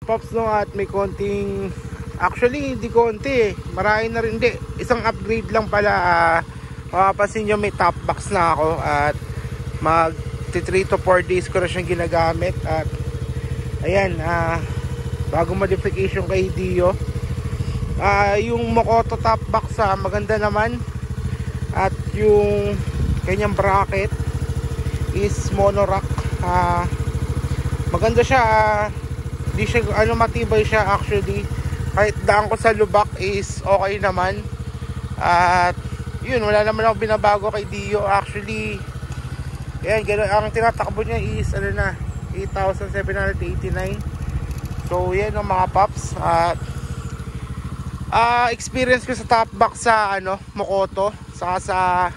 Pops, no, at may konting, actually hindi konti marami na rin, hindi, isang upgrade lang pala. Mapapansin nyo may top box na ako at mag 3 to 4 days ko na siyang ginagamit. At ayan, bagong modification kay Dio. Yung Mokoto top box maganda naman, at yung kanyang bracket is monorack. Maganda siya, di siya matibay siya actually. Kahit daan ko sa lubak is okay naman. At yun, wala naman ako binabago kay Dio actually. Ayan, ang tinatakbo niya is 8,789. So yan ang mga Pops. At experience ko sa top box sa Mokoto saka sa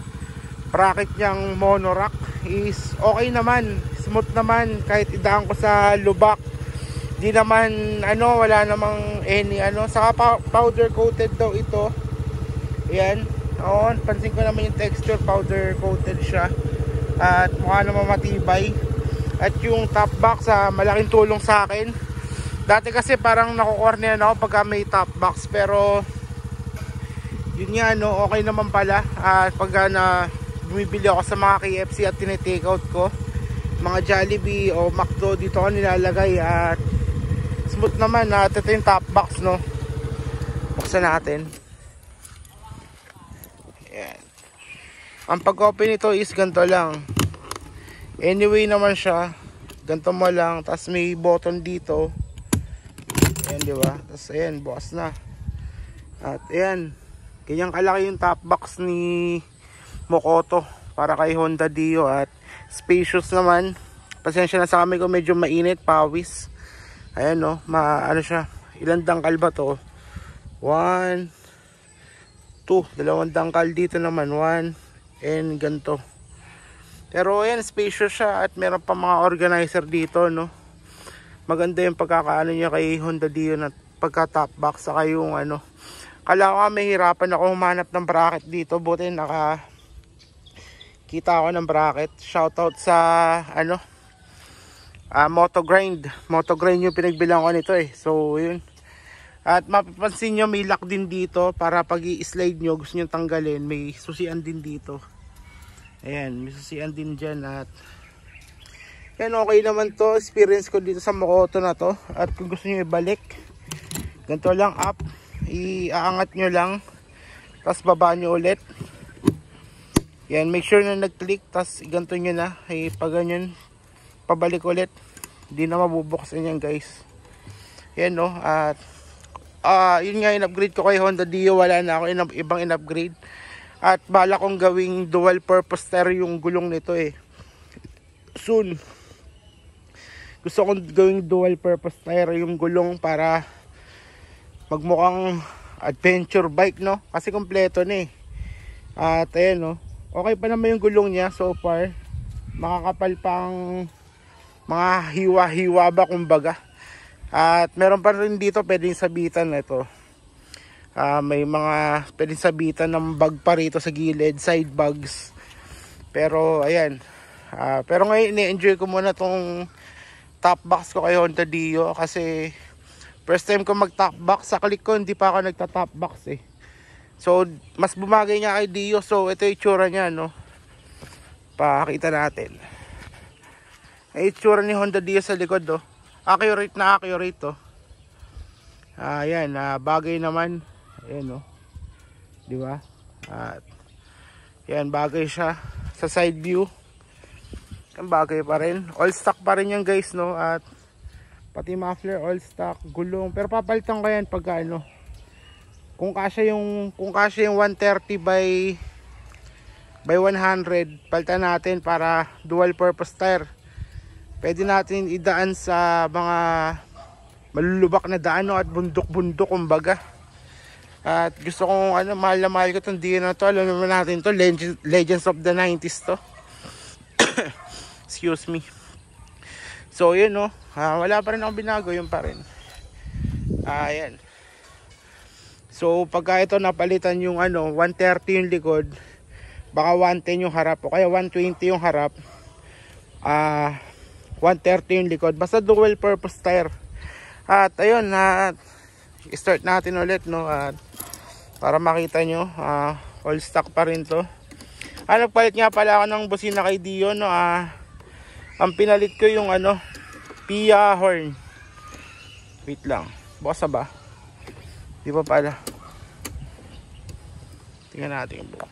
bracket niyang monorack is okay naman, smooth naman. Kahit idaan ko sa lubak, di naman wala namang any saka powder coated daw ito. Ayan, pansin ko naman yung texture, powder coated siya at mukha naman matibay. At yung top box malaking tulong sa akin. Dati kasi parang nakukornean ako pagka may top box, pero yun nga okay naman pala. Pagka bumibili ako sa mga KFC at tinitake out ko, mga Jollibee o McDo, dito ko nilalagay at smooth naman. Ito yung top box, no, buksan natin. Ayan. Ang pag-open nito is ganito lang. Anyway naman siya, ganito mo lang. Tapos may button dito. Ayan, diba? Tapos ayan, bukas na. At ayan, kanyang kalaki yung top box ni Mokoto para kay Honda Dio. At spacious naman. Pasensya na sa kami kung medyo mainit, pawis. Ayan, no, siya, ilang dangkal ba to? 1, 2, dalawang dangkal dito naman, 1, and ganito. Pero ayan, spacious siya at meron pa mga organizer dito, no. Maganda yung pagkakaano niya kay Honda Dio na pagka top box. Saka yung kala ko may hirapan ako humanap ng bracket dito, buti kita ako ng bracket. Shoutout sa Motogrind yung pinagbilang ko nito so yun. At mapapansin nyo may lock din dito para pag i-slide nyo, gusto nyo tanggalin, may susian din dito. Ayan, may susian din dyan. At yan, okay naman to, experience ko dito sa Mokoto na to. At kung gusto nyo ibalik, ganito lang, up, iaangat nyo lang, tapos baba nyo ulit. Yan, make sure na nag-click, tapos ganito nyo na, pag ganyan pabalik ulit, hindi na mabubuksan yan, guys. Yan, no. At yun nga, in-upgrade ko kay Honda Dio. Wala na ako ibang in-upgrade. At bala kong gawing dual purpose tire yung gulong nito soon. Gusto kong gawing dual purpose tire yung gulong para magmukhang adventure bike, no, kasi kompleto na At ayan, no, okay pa naman yung gulong niya so far. Makakapal pang mga hiwa-hiwa ba kumbaga. At meron pa rin dito pwedeng sabitan ito. May mga pwedeng sabitan ng bag pa rito sa gilid, side bags. Pero ayan. Pero ngayon i-enjoy ko muna tong top box ko kay Honda Dio kasi first time ko mag top box. Sa click ko hindi pa ako nagta top box So mas bumagay nga kay Dio. So ito yung itsura niya, no. Pakita natin. Ay itsura ni Honda Dio sa likod, accurate na accurate ayan, bagay naman. Ayan, di ba? At yan, bagay siya sa side view. Ang bagay pa rin, all stock pa rin yan, guys, no. At pati muffler all stock, gulong, pero papalitan ko yan pagka kung kasya yung 130 by 100, palitan natin para dual purpose tire. Pwede natin idaan sa mga malulubak na daan, at bundok-bundok kumbaga. At gusto kong mahal na mahal ko itong Dio na to. Alam naman natin to, Legends of the 90s to. Excuse me. So yun, wala pa rin akong binago, yun pa rin. Ayan. So pagka ito napalitan yung 130 yung likod, baka 110 yung harap o kaya 120 yung harap, 130 yung likod, basta dual purpose tire. At ayun, start natin ulit, no? At para makita nyo, all stock pa rin to. Nagpalit nga pala ako ng busina kay Dio, no? Ang pinalit ko yung Pia horn. Wait lang, bukas na ba? Di pa pala. Tingnan natin yung bukas.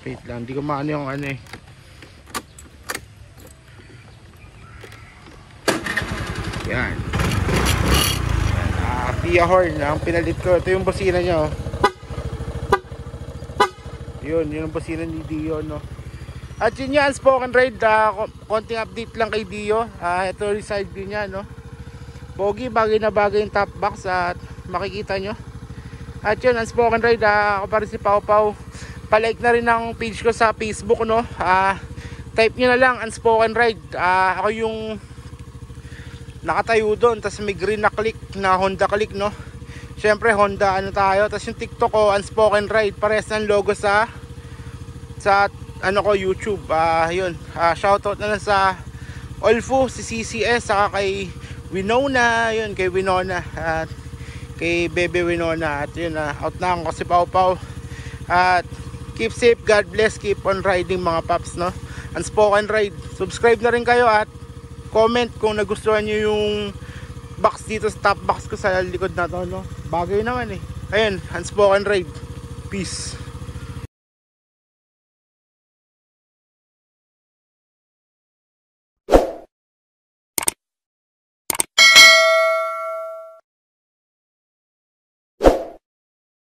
Wait lang, di ko maano yung Yan. Pia horn ang pinalit ko. Ito yung busina niya, oh. Yun ang busina ni Dio, no. At yun yan, Unspoken Ride, konting update lang kay Dio. Ito yung side view niya, no. Pogi, bagay na bagay yung top box at makikita nyo. At yun, Unspoken Ride, ako pa rin si Pau Pau. Palike na rin ang page ko sa Facebook, no. Type nyo na lang Unspoken Ride. Ako yung nakatayo doon, tapos may green na click na Honda click, no. Syempre Honda tayo. Tapos yung TikTok ko Unspoken Ride, parehas ng logo sa YouTube. Yun, shoutout na lang sa Olfu, si CCS, saka kay Winona, yun, kay Winona at kay Bebe Winona. At yun, out na ako kasi Pau Pau. At keep safe, God bless, keep on riding mga paps, no. Unspoken Ride, subscribe na rin kayo at comment kung nagustuhan nyo yung box dito sa top box ko sa likod na to, no. Bagay naman eh. Ayun, Unspoken Ride, peace.